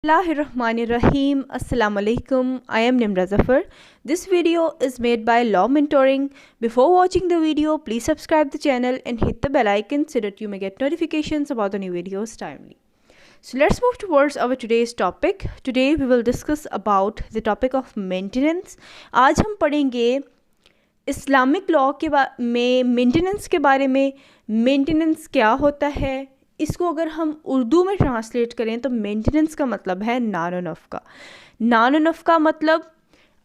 Bismillahirrahmanirrahim. Assalamu alaikum. I am Nimra Zafar. This video is made by Law Mentoring. Before watching the video, please subscribe the channel and hit the bell icon so that you may get notifications about the new videos timely. So let's move towards our today's topic. Today we will discuss about the topic of maintenance. आज हम पढ़ेंगे Islamic law के में maintenance के बारे में। Maintenance क्या होता है, इसको अगर हम उर्दू में ट्रांसलेट करें तो मेंटेनेंस का मतलब है नानो नफ़्का। नानो नफ़्का मतलब,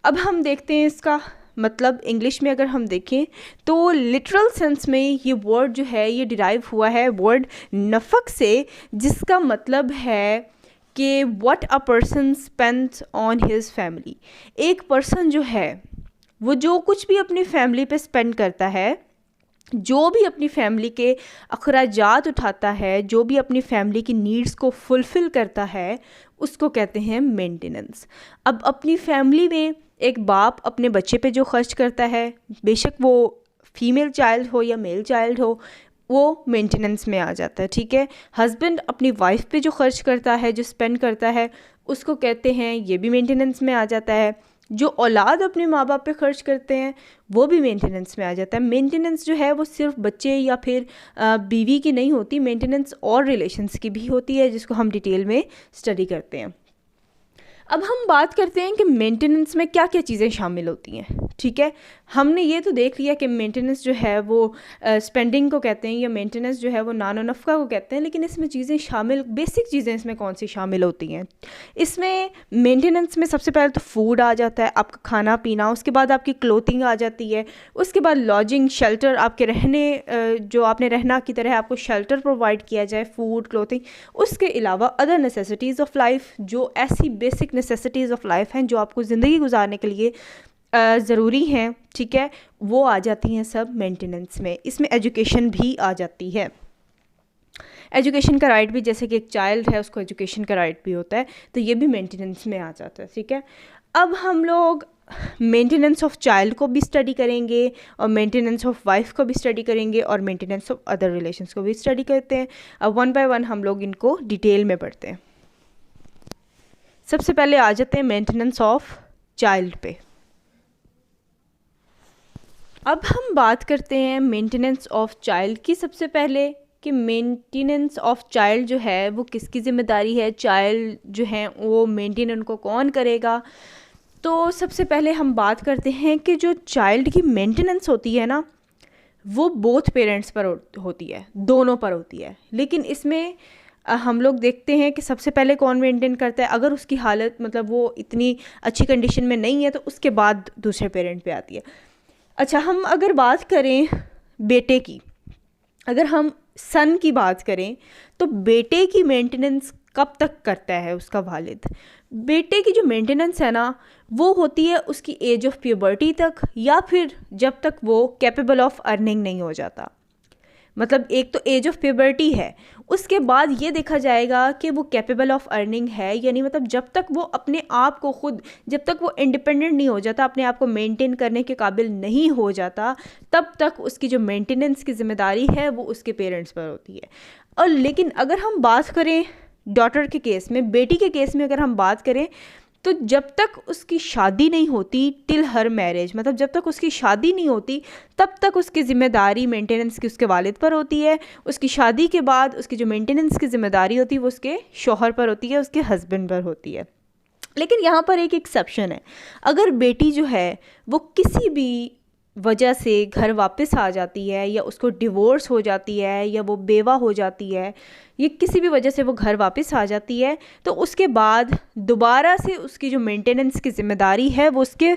अब हम देखते हैं इसका मतलब इंग्लिश में अगर हम देखें तो लिटरल सेंस में ये वर्ड जो है ये डिराइव हुआ है वर्ड नफ़क से, जिसका मतलब है कि what a person spends on his family. एक पर्सन जो है वो जो कुछ भी अपनी फैमिली पे स्पेंड करता है, जो भी अपनी फैमिली के अखराजात उठाता है, जो भी अपनी फैमिली की नीड्स को फुलफ़िल करता है, उसको कहते हैं मेंटेनेंस। अब अपनी फैमिली में एक बाप अपने बच्चे पे जो खर्च करता है, बेशक वो फीमेल चाइल्ड हो या मेल चाइल्ड हो, वो मेंटेनेंस में आ जाता है। ठीक है। हस्बैंड अपनी वाइफ पे जो खर्च करता है, जो स्पेंड करता है, उसको कहते हैं, ये भी मेंटेनेंस में आ जाता है। जो औलाद अपने माँ बाप पे खर्च करते हैं वो भी मेंटेनेंस में आ जाता है। मेंटेनेंस जो है वो सिर्फ बच्चे या फिर बीवी की नहीं होती, मेंटेनेंस और रिलेशंस की भी होती है, जिसको हम डिटेल में स्टडी करते हैं। अब हम बात करते हैं कि मेंटेनेंस में क्या क्या चीज़ें शामिल होती हैं। ठीक है, हमने ये तो देख लिया कि मेंटेनेंस जो है वो स्पेंडिंग को कहते हैं या मेंटेनेंस जो है वो नानो नफ़्का को कहते हैं, लेकिन इसमें चीज़ें शामिल, बेसिक चीज़ें इसमें कौन सी शामिल होती हैं। इसमें मेंटेनेंस में सबसे पहले तो फूड आ जाता है, आपका खाना पीना, उसके बाद आपकी क्लोथिंग आ जाती है, उसके बाद लॉजिंग, शेल्टर, आपके रहने, जो आपने रहना की तरह आपको शेल्टर प्रोवाइड किया जाए, फूड, क्लोथिंग। उसके अलावा अदर नेसेसिटीज़ ऑफ लाइफ, जो ऐसी बेसिक नेसेसिटीज़ ऑफ लाइफ हैं जो आपको ज़िंदगी गुजारने के लिए ज़रूरी हैं, ठीक है, वो आ जाती हैं सब मेंटेनेंस में। इसमें एजुकेशन भी आ जाती है। एजुकेशन का राइट भी, जैसे कि एक चाइल्ड है उसको एजुकेशन का राइट भी होता है, तो ये भी मेंटेनेंस में आ जाता है। ठीक है। अब हम लोग मेंटेनेंस ऑफ चाइल्ड को भी स्टडी करेंगे और मेंटेनेंस ऑफ वाइफ को भी स्टडी करेंगे और मेंटेनेंस ऑफ अदर रिलेशंस को भी स्टडी करते हैं। अब वन बाय वन हम लोग इनको डिटेल में पढ़ते हैं। सबसे पहले आ जाते हैं मेंटेनेंस ऑफ चाइल्ड पे। अब हम बात करते हैं मेंटेनेंस ऑफ चाइल्ड की। सबसे पहले कि मेंटेनेंस ऑफ चाइल्ड जो है वो किसकी ज़िम्मेदारी है, चाइल्ड जो है वो मेंटेन उनको कौन करेगा। तो सबसे पहले हम बात करते हैं कि जो चाइल्ड की मेंटेनेंस होती है ना, वो बोथ पेरेंट्स पर होती है, दोनों पर होती है। लेकिन इसमें हम लोग देखते हैं कि सबसे पहले कौन मेंटेन करता है। अगर उसकी हालत, मतलब वो इतनी अच्छी कंडीशन में नहीं है, तो उसके बाद दूसरे पेरेंट पे आती है। अच्छा, हम अगर बात करें बेटे की, अगर हम सन की बात करें, तो बेटे की मेंटेनेंस कब तक करता है उसका वालिद। बेटे की जो मेंटेनेंस है ना, वो होती है उसकी एज ऑफ प्यूबर्टी तक, या फिर जब तक वो कैपेबल ऑफ अर्निंग नहीं हो जाता। मतलब एक तो एज ऑफ प्यूबर्टी है, उसके बाद ये देखा जाएगा कि वो कैपेबल ऑफ अर्निंग है या नहीं। मतलब जब तक वो अपने आप को खुद, जब तक वो इंडिपेंडेंट नहीं हो जाता, अपने आप को मेंटेन करने के काबिल नहीं हो जाता, तब तक उसकी जो मेंटेनेंस की ज़िम्मेदारी है वो उसके पेरेंट्स पर होती है। और लेकिन अगर हम बात करें डॉटर के केस में, बेटी के केस में अगर हम बात करें, तो जब तक उसकी शादी नहीं होती, टिल हर मैरिज, मतलब जब तक उसकी शादी नहीं होती तब तक उसकी ज़िम्मेदारी मेंटेनेंस की उसके वालिद पर होती है। उसकी शादी के बाद उसकी जो मेंटेनेंस की ज़िम्मेदारी होती है वो उसके शौहर पर होती है, उसके हस्बैंड पर होती है। लेकिन यहाँ पर एक एक्सेप्शन है। अगर बेटी जो है वो किसी भी वजह से घर वापस आ जाती है, या उसको डिवोर्स हो जाती है, या वो बेवा हो जाती है, ये किसी भी वजह से वो घर वापस आ जाती है, तो उसके बाद दोबारा से उसकी जो मेंटेनेंस की ज़िम्मेदारी है वो उसके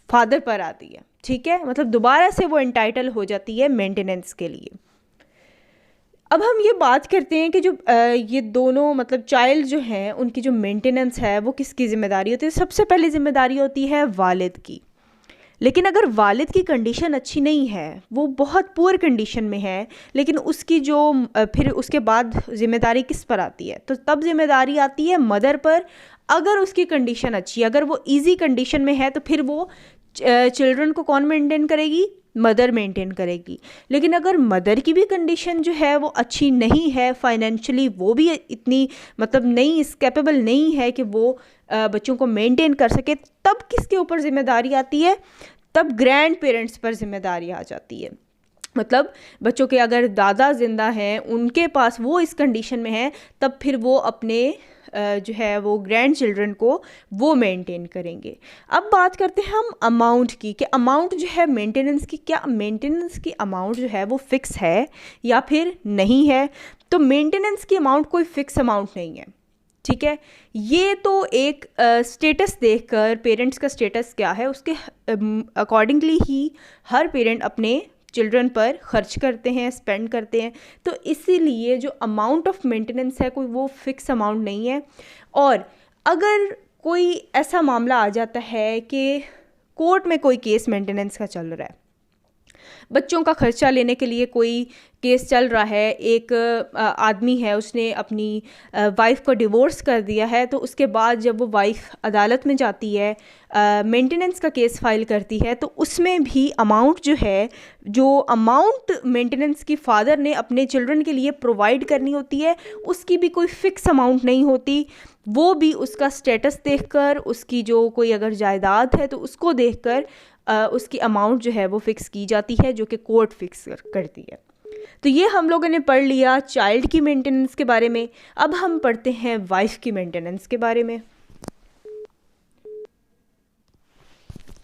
फादर पर आती है। ठीक है, मतलब दोबारा से वो एंटाइटल हो जाती है मेंटेनेंस के लिए। अब हम ये बात करते हैं कि जो ये दोनों, मतलब चाइल्ड जो हैं, उनकी जो मेंटेनेंस है वो किसकी ज़िम्मेदारी होती है। सबसे पहले ज़िम्मेदारी होती है वालिद की। लेकिन अगर वालिद की कंडीशन अच्छी नहीं है, वो बहुत पुअर कंडीशन में है, लेकिन उसकी जो फिर उसके बाद ज़िम्मेदारी किस पर आती है, तो तब ज़िम्मेदारी आती है मदर पर। अगर उसकी कंडीशन अच्छी है, अगर वो इजी कंडीशन में है, तो फिर वो चिल्ड्रन को कौन मेंटेन करेगी, मदर मेंटेन करेगी। लेकिन अगर मदर की भी कंडीशन जो है वो अच्छी नहीं है, फाइनेंशियली वो भी इतनी मतलब नहीं, इस कैपेबल नहीं है कि वो बच्चों को मेंटेन कर सके, तब किसके ऊपर जिम्मेदारी आती है? तब ग्रैंड पेरेंट्स पर जिम्मेदारी आ जाती है। मतलब बच्चों के अगर दादा ज़िंदा हैं, उनके पास वो इस कंडीशन में है, तब फिर वो अपने जो है वो ग्रैंड चिल्ड्रन को वो मेंटेन करेंगे। अब बात करते हैं हम अमाउंट की, कि अमाउंट जो है मेंटेनेंस की, क्या मेंटेनेंस की अमाउंट जो है वो फ़िक्स है या फिर नहीं है? तो मेंटेनेंस की अमाउंट कोई फ़िक्स अमाउंट नहीं है, ठीक है। ये तो एक स्टेटस देखकर, पेरेंट्स का स्टेटस क्या है उसके अकॉर्डिंगली ही हर पेरेंट अपने चिल्ड्रन पर खर्च करते हैं, स्पेंड करते हैं। तो इसीलिए जो अमाउंट ऑफ मेंटेनेंस है कोई वो फिक्स अमाउंट नहीं है। और अगर कोई ऐसा मामला आ जाता है कि कोर्ट में कोई केस मेंटेनेंस का चल रहा है, बच्चों का खर्चा लेने के लिए कोई केस चल रहा है, एक आदमी है उसने अपनी वाइफ को डिवोर्स कर दिया है, तो उसके बाद जब वो वाइफ अदालत में जाती है, मेंटेनेंस का केस फाइल करती है, तो उसमें भी अमाउंट जो है, जो अमाउंट मेंटेनेंस की फादर ने अपने चिल्ड्रन के लिए प्रोवाइड करनी होती है, उसकी भी कोई फ़िक्स अमाउंट नहीं होती। वो भी उसका स्टेटस देखकर, उसकी जो कोई अगर जायदाद है तो उसको देखकर उसकी अमाउंट जो है वो फ़िक्स की जाती है, जो कि कोर्ट फिक्स करती है। तो ये हम लोगों ने पढ़ लिया चाइल्ड की मेंटेनेंस के बारे में। अब हम पढ़ते हैं वाइफ की मेंटेनेंस के बारे में।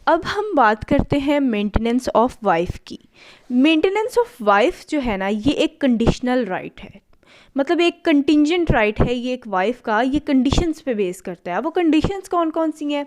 अब हम बात करते हैं मेंटेनेंस ऑफ वाइफ की। मेंटेनेंस ऑफ वाइफ जो है ना, ये एक कंडीशनल राइट है, मतलब एक कंटिंजेंट राइट है ये एक वाइफ का। ये कंडीशंस पे बेस करता है। वो कंडीशंस कौन कौन सी हैं?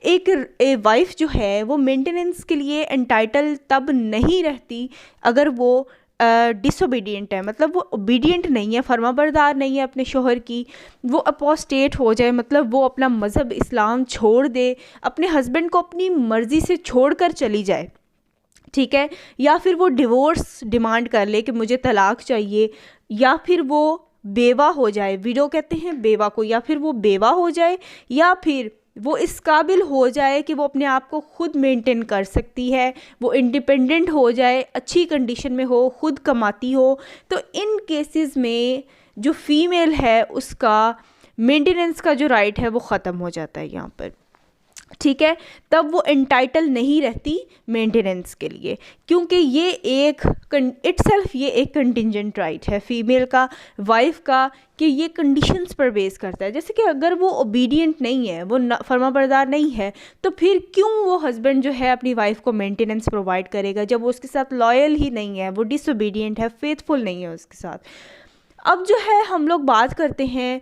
एक वाइफ जो है वो मेंटेनेंस के लिए एंटाइटल तब नहीं रहती अगर वो डिसोबीडियंट है, मतलब वो ओबीडियंट नहीं है, फर्माबरदार नहीं है अपने शोहर की, वो अपोस्टेट हो जाए, मतलब वो अपना मज़हब इस्लाम छोड़ दे, अपने हस्बैंड को अपनी मर्ज़ी से छोड़ कर चली जाए, ठीक है, या फिर वो डिवोर्स डिमांड कर ले कि मुझे तलाक चाहिए, या फिर वो बेवा हो जाए, विडो कहते हैं बेवा को, या फिर वो बेवा हो जाए, या फिर वो इस काबिल हो जाए कि वो अपने आप को खुद मेंटेन कर सकती है, वो इंडिपेंडेंट हो जाए, अच्छी कंडीशन में हो, खुद कमाती हो। तो इन केसेस में जो फीमेल है उसका मेंटेनेंस का जो राइट है वो ख़त्म हो जाता है यहाँ पर, ठीक है। तब वो एंटाइटल नहीं रहती मेंटेनेंस के लिए, क्योंकि ये एक इटसेल्फ ये एक कंटिंजेंट राइट है फीमेल का, वाइफ का, कि ये कंडीशंस पर बेस करता है। जैसे कि अगर वो ओबीडियंट नहीं है, वो फर्माबरदार नहीं है, तो फिर क्यों वो हस्बैंड जो है अपनी वाइफ को मेंटेनेंस प्रोवाइड करेगा जब वो उसके साथ लॉयल ही नहीं है, वो डिसोबीडियंट है, फेथफुल नहीं है उसके साथ। अब जो है हम लोग बात करते हैं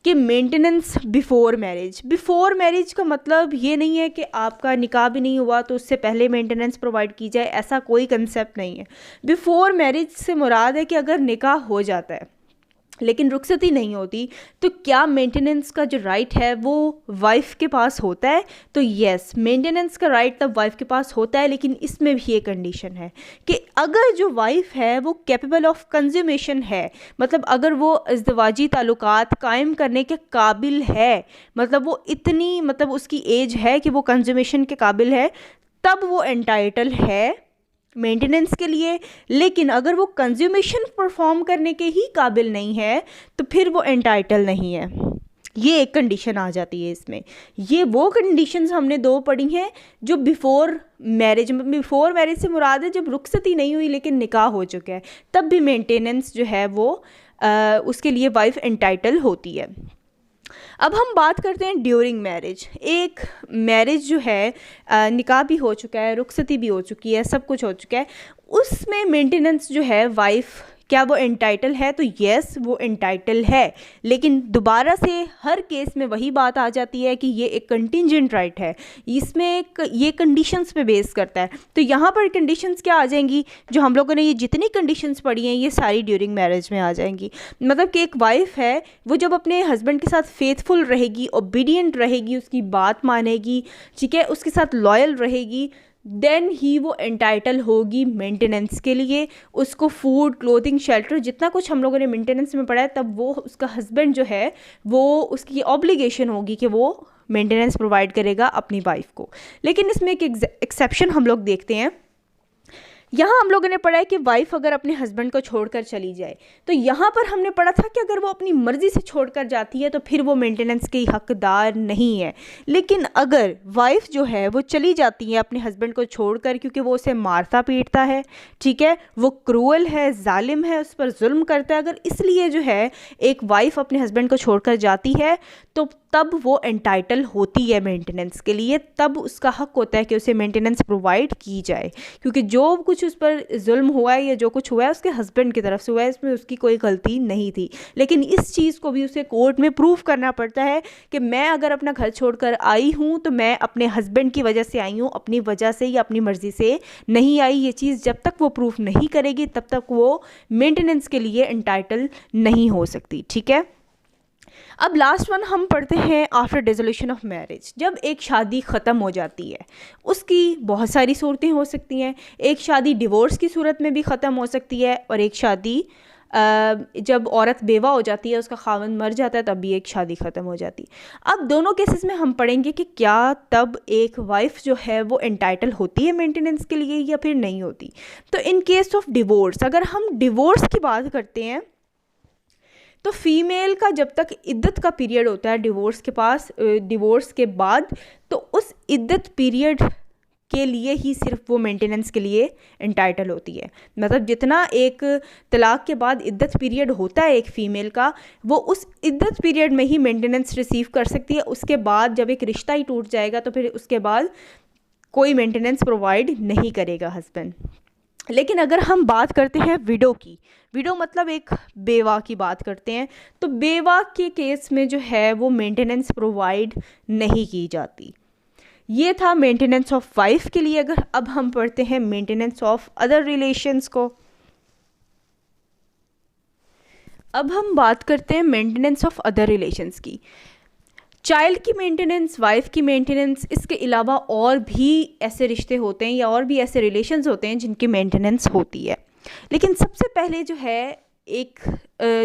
कि maintenance before marriage. Before marriage का मतलब ये नहीं है कि आपका निकाह भी नहीं हुआ तो उससे पहले मेंटेनेंस प्रोवाइड की जाए, ऐसा कोई कंसेप्ट नहीं है। बिफ़ोर मैरिज से मुराद है कि अगर निकाह हो जाता है लेकिन रुखसती नहीं होती, तो क्या मेंटेनेंस का जो राइट है वो वाइफ के पास होता है? तो यस, मेंटेनेंस का राइट तब वाइफ के पास होता है, लेकिन इसमें भी एक कंडीशन है कि अगर जो वाइफ है वो कैपेबल ऑफ कंज्यूमेशन है, मतलब अगर वो इज़्दिवाजी ताल्लुकात कायम करने के काबिल है, मतलब वो इतनी, मतलब उसकी एज है कि वो कंज्यूमेशन के काबिल है, तब वो एंटाइटल है मेंटेनेंस के लिए। लेकिन अगर वो कंज्यूमेशन परफॉर्म करने के ही काबिल नहीं है तो फिर वो एंटाइटल नहीं है। ये एक कंडीशन आ जाती है इसमें। ये वो कंडीशंस हमने दो पढ़ी हैं जो बिफ़ोर मैरिज से मुराद है जब रुखसती नहीं हुई लेकिन निकाह हो चुका है, तब भी मेंटेनेंस जो है वो उसके लिए वाइफ एंटाइटल होती है। अब हम बात करते हैं ड्यूरिंग मैरिज। एक मैरिज जो है, निकाह भी हो चुका है, रुखसती भी हो चुकी है, सब कुछ हो चुका है, उसमें मेंटेनेंस जो है वाइफ, क्या वो एंटाइटल है? तो येस, वो एंटाइटल है, लेकिन दोबारा से हर केस में वही बात आ जाती है कि ये एक कंटिंजेंट राइट है, इसमें ये कंडीशंस पे बेस करता है। तो यहाँ पर कंडीशंस क्या आ जाएंगी? जो हम लोगों ने ये जितनी कंडीशंस पढ़ी हैं ये सारी ड्यूरिंग मैरिज में आ जाएंगी। मतलब कि एक वाइफ है, वो जब अपने हस्बैंड के साथ फेथफुल रहेगी, ओबीडियंट रहेगी, उसकी बात मानेगी, ठीक है, उसके साथ लॉयल रहेगी, देन ही वो एंटाइटल होगी मेंटेनेंस के लिए। उसको फूड, क्लोथिंग, शेल्टर, जितना कुछ हम लोगों ने मेंटेनेंस में पढ़ा है, तब वो उसका हस्बैंड जो है वो उसकी ऑब्लिगेशन होगी कि वो मेंटेनेंस प्रोवाइड करेगा अपनी वाइफ को। लेकिन इसमें एक एक्सेप्शन हम लोग देखते हैं यहाँ हम लोगों ने पढ़ा है कि वाइफ अगर अपने हस्बैंड को छोड़कर चली जाए, तो यहाँ पर हमने पढ़ा था कि अगर वो अपनी मर्ज़ी से छोड़कर जाती है तो फिर वो मेंटेनेंस की हकदार नहीं है। लेकिन अगर वाइफ जो है वो चली जाती है अपने हस्बैंड को छोड़कर क्योंकि वो उसे मारता पीटता है, ठीक है, वो क्रूअल है, जालिम है, उस पर जुल्म करता है, अगर इसलिए जो है एक वाइफ अपने हस्बैंड को छोड़कर जाती है तो तब वो एंटाइटल होती है मेंटेनेंस के लिए, तब उसका हक होता है कि उसे मेंटेनेंस प्रोवाइड की जाए, क्योंकि जो कुछ उस पर जुल्म हुआ है या जो कुछ हुआ है उसके हस्बैंड की तरफ से हुआ है, इसमें उसकी कोई गलती नहीं थी। लेकिन इस चीज़ को भी उसे कोर्ट में प्रूव करना पड़ता है कि मैं अगर अपना घर छोड़कर आई हूँ तो मैं अपने हस्बैंड की वजह से आई हूँ, अपनी वजह से या अपनी मर्ज़ी से नहीं आई। ये चीज़ जब तक वो प्रूफ नहीं करेगी तब तक वो मेंटेनेंस के लिए एंटाइटल नहीं हो सकती, ठीक है। अब लास्ट वन हम पढ़ते हैं आफ्टर डिसोल्यूशन ऑफ मैरिज। जब एक शादी ख़त्म हो जाती है, उसकी बहुत सारी सूरतें हो सकती हैं। एक शादी डिवोर्स की सूरत में भी ख़त्म हो सकती है, और एक शादी जब औरत बेवा हो जाती है, उसका खावंद मर जाता है, तब भी एक शादी ख़त्म हो जाती है। अब दोनों केसेस में हम पढ़ेंगे कि क्या तब एक वाइफ जो है वो एंटाइटल होती है मेंटेनेंस के लिए या फिर नहीं होती। तो इन केस ऑफ डिवोर्स, अगर हम डिवोर्स की बात करते हैं तो फीमेल का जब तक इद्दत का पीरियड होता है डिवोर्स के बाद, तो उस इद्दत पीरियड के लिए ही सिर्फ वो मेंटेनेंस के लिए एंटाइटल होती है। मतलब जितना एक तलाक के बाद इद्दत पीरियड होता है एक फ़ीमेल का, वो उस इद्दत पीरियड में ही मेंटेनेंस रिसीव कर सकती है। उसके बाद जब एक रिश्ता ही टूट जाएगा तो फिर उसके बाद कोई मेंटेनेंस प्रोवाइड नहीं करेगा हस्बैंड। लेकिन अगर हम बात करते हैं विडो की, विडो मतलब एक बेवा की बात करते हैं, तो बेवा के केस में जो है वो मेंटेनेंस प्रोवाइड नहीं की जाती। ये था मेंटेनेंस ऑफ वाइफ के लिए। अगर अब हम पढ़ते हैं मेंटेनेंस ऑफ अदर रिलेशंस को। अब हम बात करते हैं मेंटेनेंस ऑफ अदर रिलेशंस की। चाइल्ड की मेंटेनेंस, वाइफ की मेंटेनेंस, इसके अलावा और भी ऐसे रिश्ते होते हैं या और भी ऐसे रिलेशंस होते हैं जिनकी मेंटेनेंस होती है। लेकिन सबसे पहले जो है एक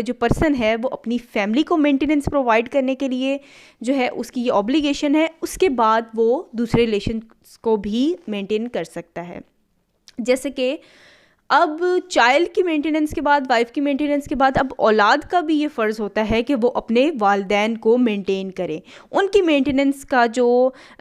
जो पर्सन है वो अपनी फैमिली को मेंटेनेंस प्रोवाइड करने के लिए जो है उसकी ये ऑब्लिगेशन है। उसके बाद वो दूसरे रिलेशंस को भी मेंटेन कर सकता है। जैसे कि अब चाइल्ड की मेंटेनेंस के बाद, वाइफ की मेंटेनेंस के बाद, अब औलाद का भी ये फ़र्ज़ होता है कि वो अपने वालिदैन को मेंटेन करें। उनकी मेंटेनेंस का जो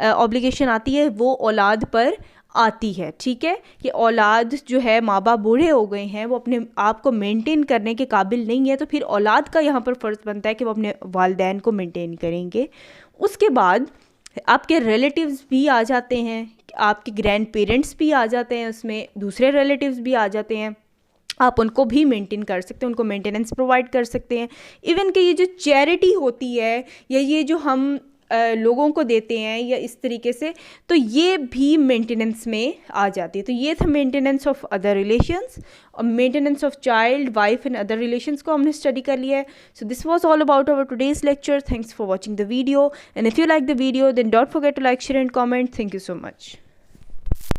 ऑब्लिगेशन आती है वो औलाद पर आती है, ठीक है। कि औलाद जो है, माँ बाप बूढ़े हो गए हैं, वो अपने आप को मेंटेन करने के काबिल नहीं है, तो फिर औलाद का यहाँ पर फ़र्ज़ बनता है कि वो अपने वालिदैन को मेंटेन करेंगे। उसके बाद आपके रिलेटिव्स भी आ जाते हैं, आपके ग्रैंड पेरेंट्स भी आ जाते हैं, उसमें दूसरे रिलेटिव्स भी आ जाते हैं। आप उनको भी मेंटेन कर सकते हैं, उनको मेंटेनेंस प्रोवाइड कर सकते हैं। इवन कि ये जो चैरिटी होती है या ये जो हम लोगों को देते हैं या इस तरीके से, तो ये भी मेंटेनेंस में आ जाती है। तो ये था मेंटेनेंस ऑफ अदर रिलेशंस। और maintenance of child, wife and other relations को हमने स्टडी कर लिया है। So this was all about our today's lecture. Thanks for watching the video, and if you like the video then don't forget to like, share and comment. Thank you so much.